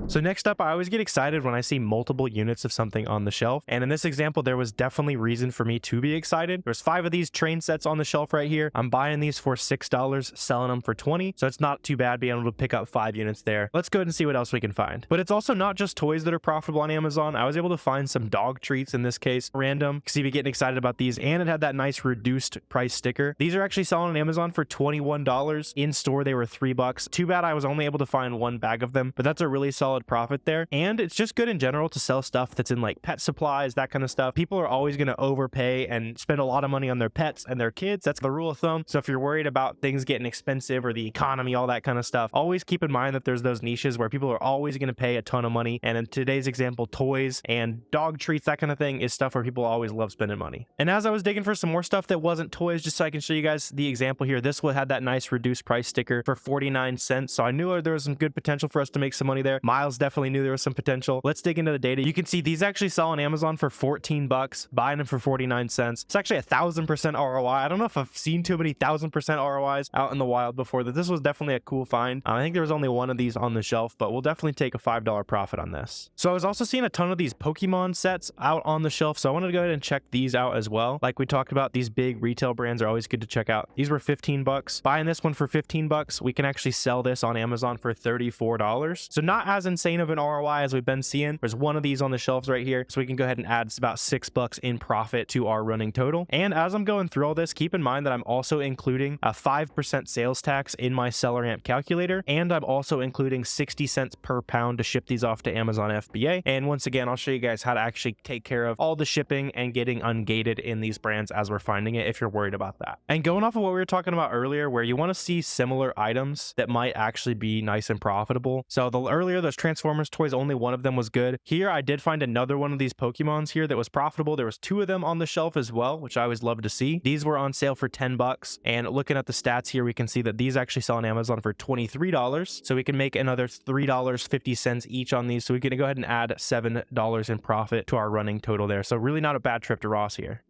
[SPEAKER 1] So next up, I always get excited when I see multiple units of something on the shelf. And in this example, there was definitely reason for me to be excited. There's 5 of these train sets on the shelf right here. I'm buying these for $6, selling them for $20. So it's not too bad being able to pick up 5 units there. Let's go ahead and see what else we can find. But it's also not just toys that are profitable on Amazon. I was able to find some dog treats in this case, random. See me getting excited about these. And it had that nice reduced price sticker. These are actually selling on Amazon for $21. In store, they were $3. Too bad I was only able to find 1 bag of them, but that's a really solid profit there. And it's just good in general to sell stuff that's in like pet supplies, that kind of stuff. People are always going to overpay and spend a lot of money on their pets and their kids. That's the rule of thumb. So if you're worried about things getting expensive or the economy, all that kind of stuff, always keep in mind that there's those niches where people are always going to pay a ton of money. And in today's example, toys and dog treats, that kind of thing, is stuff where people always love spending money. And as I was digging for some more stuff that wasn't toys, just so I can show you guys the example here, this one had that nice reduced price sticker for 49 cents. So I knew there was some good potential for us to make some money there. Miles definitely knew there was some potential. Let's dig into the data. You can see these actually sell on Amazon for 14 bucks, buying them for 49 cents. It's actually 1,000% ROI. I don't know if I've seen too many 1,000% ROIs out in the wild before that. This was definitely a cool find. I think there was only 1 of these on the shelf, but we'll definitely take a $5 profit on this. So I was also seeing a ton of these Pokemon sets out on the shelf, so I wanted to go ahead and check these out as well. Like we talked about, these big retail brands are always good to check out. These were 15 bucks. Buying this one for 15 bucks, we can actually sell this on Amazon for $34. So not as insane of an ROI as we've been seeing. There's 1 of these on the shelves right here, so we can go ahead and add about $6 in profit to our running total. And as I'm going through all this, keep in mind that I'm also including a 5% sales tax in my SellerAmp calculator, and I'm also including 60 cents per pound to ship these off to Amazon FBA. And once again, I'll show you guys how to actually take care of all the shipping and getting ungated in these brands as we're finding it, if you're worried about that. And going off of what we were talking about earlier, where you want to see similar items that might actually be nice and profitable. So earlier, those Transformers toys, only 1 of them was good. Here, I did find another one of these Pokemons here that was profitable. There was 2 of them on the shelf as well, which I always love to see. These were on sale for 10 bucks. And looking at the stats here, we can see that these actually sell on Amazon for $23. So we can make another $3.50 each on these. So we can go ahead and add $7 in profit to our running total there. So really not a bad trip to Ross here.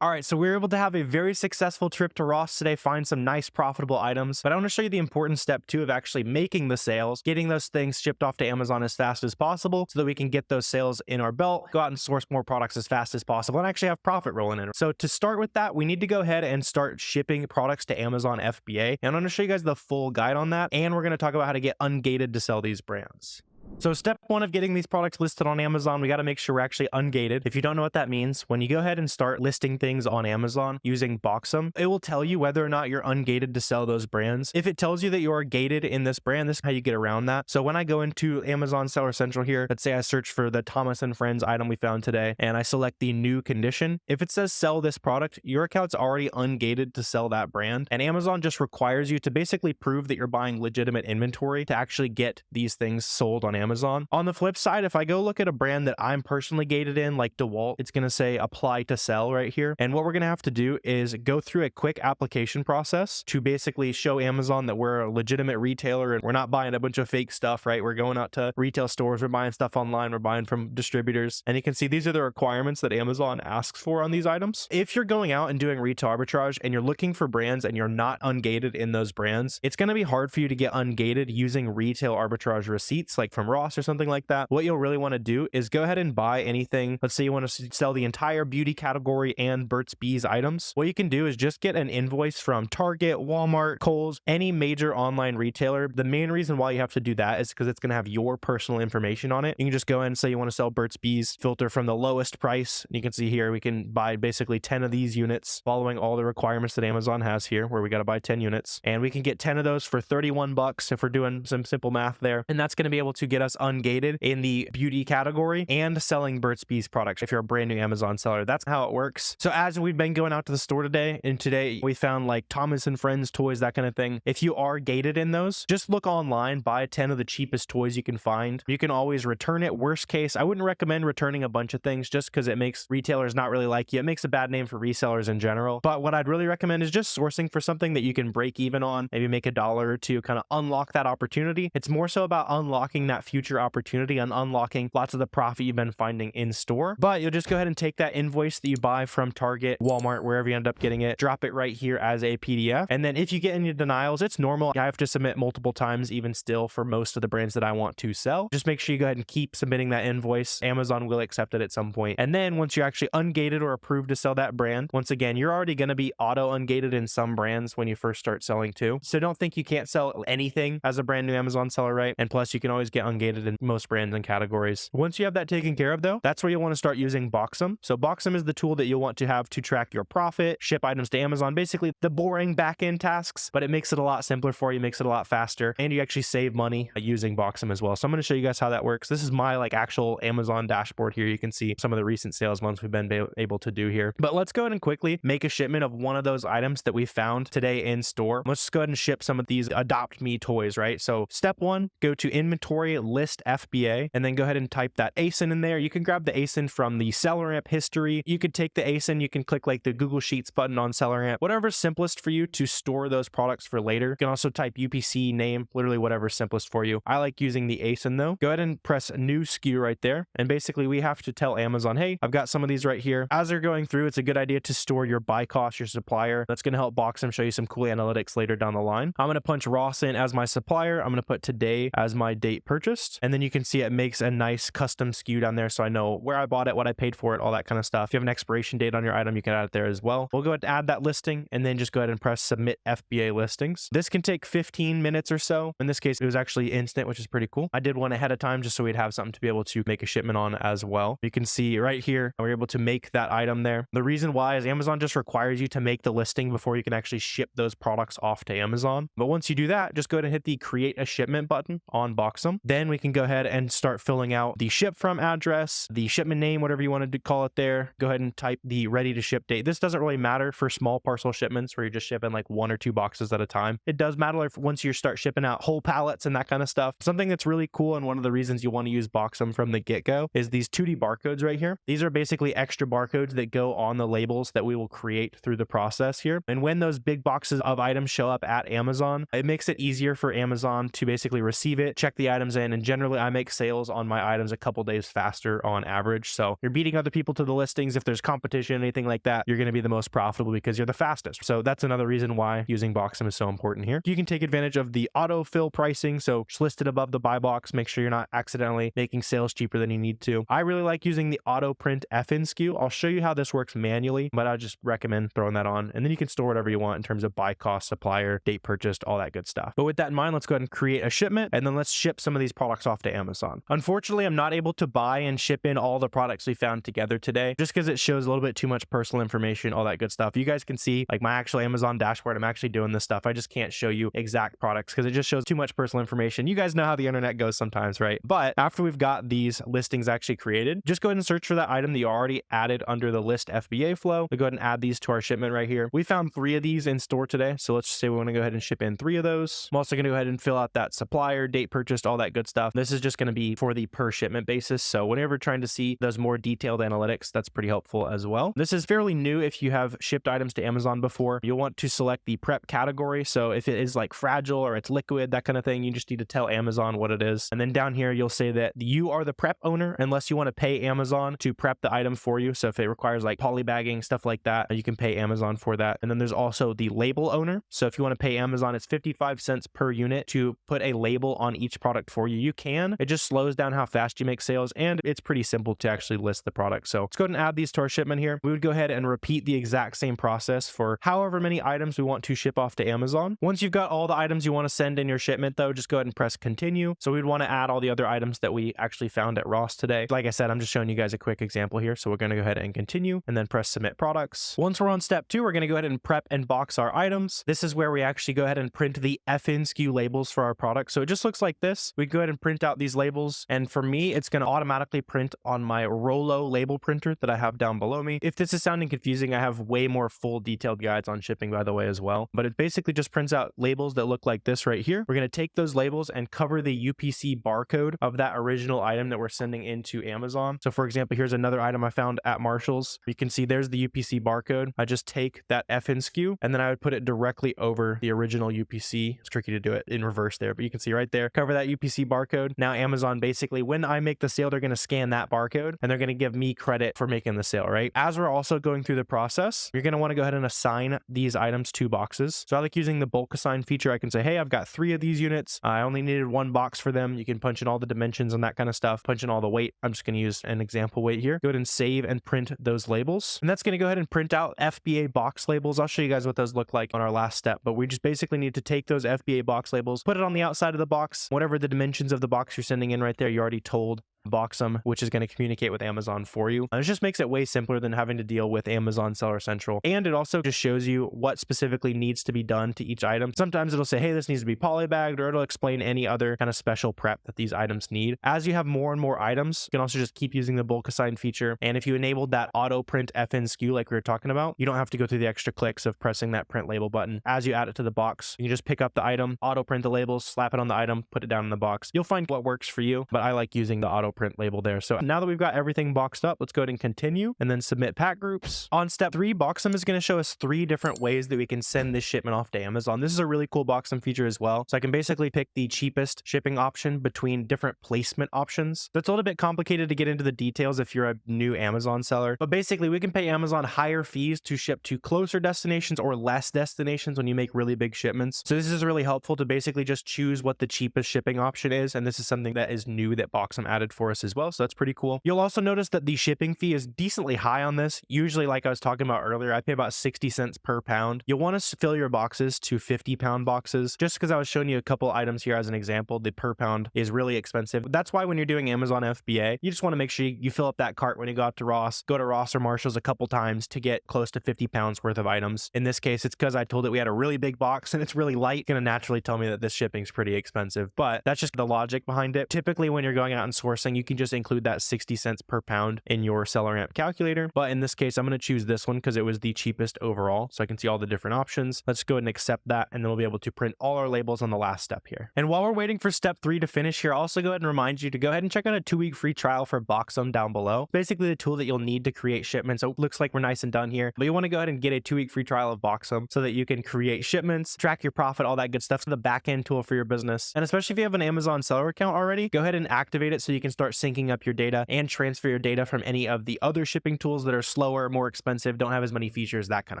[SPEAKER 1] All right, so we were able to have a very successful trip to Ross today, find some nice profitable items, but I want to show you the important step too of actually making the sales, getting those things shipped off to Amazon as fast as possible so that we can get those sales in our belt, go out and source more products as fast as possible, and actually have profit rolling in. So to start with that, we need to go ahead and start shipping products to Amazon FBA, and I'm going to show you guys the full guide on that, and we're going to talk about how to get ungated to sell these brands. So step 1 of getting these products listed on Amazon, we got to make sure we're actually ungated. If you don't know what that means, when you go ahead and start listing things on Amazon using Boxem, it will tell you whether or not you're ungated to sell those brands. If it tells you that you are gated in this brand, this is how you get around that. So when I go into Amazon Seller Central here, let's say I search for the Thomas and Friends item we found today, and I select the new condition. If it says sell this product, your account's already ungated to sell that brand. And Amazon just requires you to basically prove that you're buying legitimate inventory to actually get these things sold on Amazon. On the flip side, if I go look at a brand that I'm personally gated in, like DeWalt, it's going to say apply to sell right here. And what we're going to have to do is go through a quick application process to basically show Amazon that we're a legitimate retailer and we're not buying a bunch of fake stuff, right? We're going out to retail stores, we're buying stuff online, we're buying from distributors. And you can see these are the requirements that Amazon asks for on these items. If you're going out and doing retail arbitrage and you're looking for brands and you're not ungated in those brands, it's going to be hard for you to get ungated using retail arbitrage receipts like from from Ross or something like that, what you'll really want to do is go ahead and buy anything. Let's say you want to sell the entire beauty category and Burt's Bees items. What you can do is just get an invoice from Target, Walmart, Kohl's, any major online retailer. The main reason why you have to do that is because it's going to have your personal information on it. You can just go in and say you want to sell Burt's Bees, filter from the lowest price. You can see here we can buy basically 10 of these units following all the requirements that Amazon has here, where we got to buy 10 units, and we can get 10 of those for 31 bucks if we're doing some simple math there. And that's going to be able to get us ungated in the beauty category and selling Burt's Bees products if you're a brand new Amazon seller. That's how it works. So as we've been going out to the store today, and today we found like Thomas and Friends toys, that kind of thing. If you are gated in those, just look online, buy 10 of the cheapest toys you can find. You can always return it. Worst case, I wouldn't recommend returning a bunch of things just because it makes retailers not really like you. It makes a bad name for resellers in general. But what I'd really recommend is just sourcing for something that you can break even on, maybe make $1 or $2, kind of unlock that opportunity. It's more so about unlocking that future opportunity and unlocking lots of the profit you've been finding in store. But you'll just go ahead and take that invoice that you buy from Target, Walmart, wherever you end up getting it, drop it right here as a PDF. And then if you get any denials, it's normal. I have to submit multiple times even still for most of the brands that I want to sell. Just make sure you go ahead and keep submitting that invoice. Amazon will accept it at some point. And then once you're actually ungated or approved to sell that brand, once again, you're already going to be auto ungated in some brands when you first start selling too. So don't think you can't sell anything as a brand new Amazon seller, right? And plus you can always get ungated in most brands and categories. Once you have that taken care of though, that's where you'll want to start using Boxem. So Boxem is the tool that you'll want to have to track your profit, ship items to Amazon, basically the boring back-end tasks, but it makes it a lot simpler for you, makes it a lot faster, and you actually save money using Boxem as well. So I'm going to show you guys how that works. This is my like actual Amazon dashboard here. You can see some of the recent sales months we've been able to do here. But let's go ahead and quickly make a shipment of one of those items that we found today in store. Let's just go ahead and ship some of these Adopt Me toys, right? So step one, go to inventory, list FBA, and then go ahead and type that ASIN in there. You can grab the ASIN from the SellerAmp history. You could take the ASIN, you can click like the Google Sheets button on SellerAmp, whatever's simplest for you to store those products for later. You can also type UPC name, literally whatever's simplest for you. I like using the ASIN though. Go ahead and press new SKU right there. And basically we have to tell Amazon, hey, I've got some of these right here. As they're going through, it's a good idea to store your buy cost, your supplier. That's going to help Boxem show you some cool analytics later down the line. I'm going to punch Ross in as my supplier. I'm going to put today as my date purchased. And then you can see it makes a nice custom SKU down there. So I know where I bought it, what I paid for it, all that kind of stuff. If you have an expiration date on your item, you can add it there as well. We'll go ahead and add that listing and then just go ahead and press submit FBA listings. This can take 15 minutes or so. In this case, it was actually instant, which is pretty cool. I did one ahead of time just so we'd have something to be able to make a shipment on as well. You can see right here, we're able to make that item there. The reason why is Amazon just requires you to make the listing before you can actually ship those products off to Amazon. But once you do that, just go ahead and hit the create a shipment button on Boxem. Then we can go ahead and start filling out the ship from address, the shipment name, whatever you wanted to call it there. Go ahead and type the ready to ship date. This doesn't really matter for small parcel shipments where you're just shipping like 1 or 2 boxes at a time. It does matter if once you start shipping out whole pallets and that kind of stuff. Something that's really cool, and one of the reasons you want to use Boxem from the get-go, is these 2D barcodes right here. These are basically extra barcodes that go on the labels that we will create through the process here. And when those big boxes of items show up at Amazon, it makes it easier for Amazon to basically receive it, check the items in, and generally I make sales on my items a couple days faster on average. So you're beating other people to the listings. If there's competition, anything like that, you're going to be the most profitable because you're the fastest. So that's another reason why using Boxem is so important here. You can take advantage of the autofill pricing. So just list it above the buy box. Make sure you're not accidentally making sales cheaper than you need to. I really like using the auto print FN SKU. I'll show you how this works manually, but I just recommend throwing that on. And then you can store whatever you want in terms of buy cost, supplier, date purchased, all that good stuff. But with that in mind, let's go ahead and create a shipment, and then let's ship some of these products off to Amazon. Unfortunately, I'm not able to buy and ship in all the products we found together today, just because it shows a little bit too much personal information, all that good stuff. You guys can see like my actual Amazon dashboard. I'm actually doing this stuff. I just can't show you exact products because it just shows too much personal information. You guys know how the internet goes sometimes, right? But after we've got these listings actually created, just go ahead and search for that item that you already added under the list FBA flow. We'll go ahead and add these to our shipment right here. We found 3 of these in store today. So let's just say we want to go ahead and ship in 3 of those. I'm also going to go ahead and fill out that supplier, date purchased, all that good stuff. This is just going to be for the per shipment basis. So whenever trying to see those more detailed analytics, that's pretty helpful as well. This is fairly new. If you have shipped items to Amazon before, you'll want to select the prep category. So if it is like fragile or it's liquid, that kind of thing, you just need to tell Amazon what it is. And then down here, you'll say that you are the prep owner, unless you want to pay Amazon to prep the item for you. So if it requires like polybagging, stuff like that, you can pay Amazon for that. And then there's also the label owner. So if you want to pay Amazon, it's 55 cents per unit to put a label on each product for you. You can. It just slows down how fast you make sales, and it's pretty simple to actually list the product. So let's go ahead and add these to our shipment here. We would go ahead and repeat the exact same process for however many items we want to ship off to Amazon. Once you've got all the items you want to send in your shipment though, just go ahead and press continue. So we'd want to add all the other items that we actually found at Ross today. Like I said, I'm just showing you guys a quick example here. So we're going to go ahead and continue and then press submit products. Once we're on step 2, we're going to go ahead and prep and box our items. This is where we actually go ahead and print the FN SKU labels for our product. So it just looks like this. We go ahead and print out these labels. And for me, it's going to automatically print on my Rollo label printer that I have down below me. If this is sounding confusing, I have way more full detailed guides on shipping, by the way, as well. But it basically just prints out labels that look like this right here. We're going to take those labels and cover the UPC barcode of that original item that we're sending into Amazon. So for example, here's another item I found at Marshall's. You can see there's the UPC barcode. I just take that FN SKU and then I would put it directly over the original UPC. It's tricky to do it in reverse there, but you can see right there, cover that UPC barcode. Now Amazon basically, when I make the sale, they're going to scan that barcode and they're going to give me credit for making the sale, right? As we're also going through the process, you're going to want to go ahead and assign these items to boxes. So I like using the bulk assign feature. I can say, hey, I've got 3 of these units. I only needed 1 box for them. You can punch in all the dimensions and that kind of stuff, punch in all the weight. I'm just going to use an example weight here. Go ahead and save and print those labels. And that's going to go ahead and print out FBA box labels. I'll show you guys what those look like on our last step, but we just basically need to take those FBA box labels, put it on the outside of the box, whatever the dimensions of the box you're sending in right there, you already told box them, which is going to communicate with Amazon for you. And it just makes it way simpler than having to deal with Amazon Seller Central. And it also just shows you what specifically needs to be done to each item. Sometimes it'll say, hey, this needs to be polybagged, or it'll explain any other kind of special prep that these items need. As you have more and more items, you can also just keep using the bulk assign feature. And if you enabled that auto print FN SKU like we were talking about, you don't have to go through the extra clicks of pressing that print label button. As you add it to the box, you can just pick up the item, auto print the labels, slap it on the item, put it down in the box. You'll find what works for you, but I like using the auto print label there. So now that we've got everything boxed up, let's go ahead and continue and then submit pack groups. On step 3, Boxsum is going to show us 3 different ways that we can send this shipment off to Amazon. This is a really cool Boxsum feature as well. So I can basically pick the cheapest shipping option between different placement options. That's a little bit complicated to get into the details if you're a new Amazon seller, but basically we can pay Amazon higher fees to ship to closer destinations or less destinations when you make really big shipments. So this is really helpful to basically just choose what the cheapest shipping option is. And this is something that is new that Boxsum added for us as well. So that's pretty cool. You'll also notice that the shipping fee is decently high on this. Usually, like I was talking about earlier, I pay about 60 cents per pound. You'll want to fill your boxes to 50-pound boxes. Just because I was showing you a couple items here as an example, the per pound is really expensive. That's why when you're doing Amazon FBA, you just want to make sure you fill up that cart when you go out to Ross. Go to Ross or Marshall's a couple times to get close to 50 pounds worth of items. In this case, it's because I told it we had a really big box and it's really light. It's going to naturally tell me that this shipping's pretty expensive, but that's just the logic behind it. Typically, when you're going out and sourcing, you can just include that 60 cents per pound in your SellerAmp calculator. But in this case, I'm going to choose this one because it was the cheapest overall. So I can see all the different options. Let's go ahead and accept that. And then we'll be able to print all our labels on the last step here. And while we're waiting for step 3 to finish here, I'll also go ahead and remind you to go ahead and check out a 2-week free trial for Boxsum down below. Basically the tool that you'll need to create shipments. So it looks like we're nice and done here, but you want to go ahead and get a 2-week free trial of Boxsum so that you can create shipments, track your profit, all that good stuff. So the back-end tool for your business. And especially if you have an Amazon seller account already, go ahead and activate it so you can start syncing up your data and transfer your data from any of the other shipping tools that are slower, more expensive, don't have as many features, that kind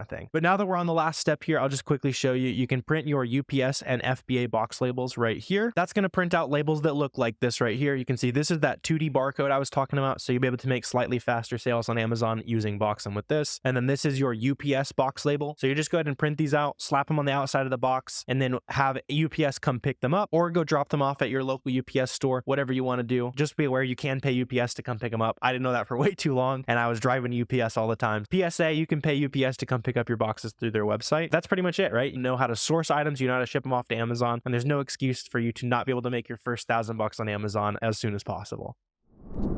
[SPEAKER 1] of thing. But now that we're on the last step here, I'll just quickly show you. You can print your UPS and FBA box labels right here. That's going to print out labels that look like this right here. You can see this is that 2D barcode I was talking about. So you'll be able to make slightly faster sales on Amazon using Boxsum with this. And then this is your UPS box label. So you just go ahead and print these out, slap them on the outside of the box, and then have UPS come pick them up or go drop them off at your local UPS store, whatever you want to do. Just be aware you can pay UPS to come pick them up. I didn't know that for way too long, and I was driving UPS all the time. PSA, you can pay UPS to come pick up your boxes through their website. That's pretty much it, right? You know how to source items, you know how to ship them off to Amazon, and there's no excuse for you to not be able to make your first $1,000 on Amazon as soon as possible.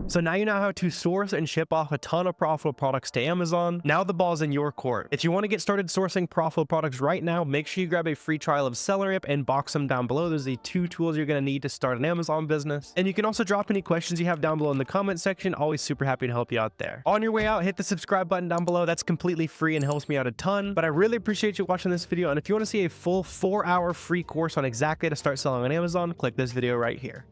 [SPEAKER 1] So now you know how to source and ship off a ton of profitable products to Amazon. Now the ball's in your court. If you want to get started sourcing profitable products right now, make sure you grab a free trial of SellerAmp and Boxsum down below. Those are the 2 tools you're going to need to start an Amazon business. And you can also drop any questions you have down below in the comment section. Always super happy to help you out there. On your way out, hit the subscribe button down below. That's completely free and helps me out a ton. But I really appreciate you watching this video. And if you want to see a full 4-hour free course on exactly how to start selling on Amazon, click this video right here.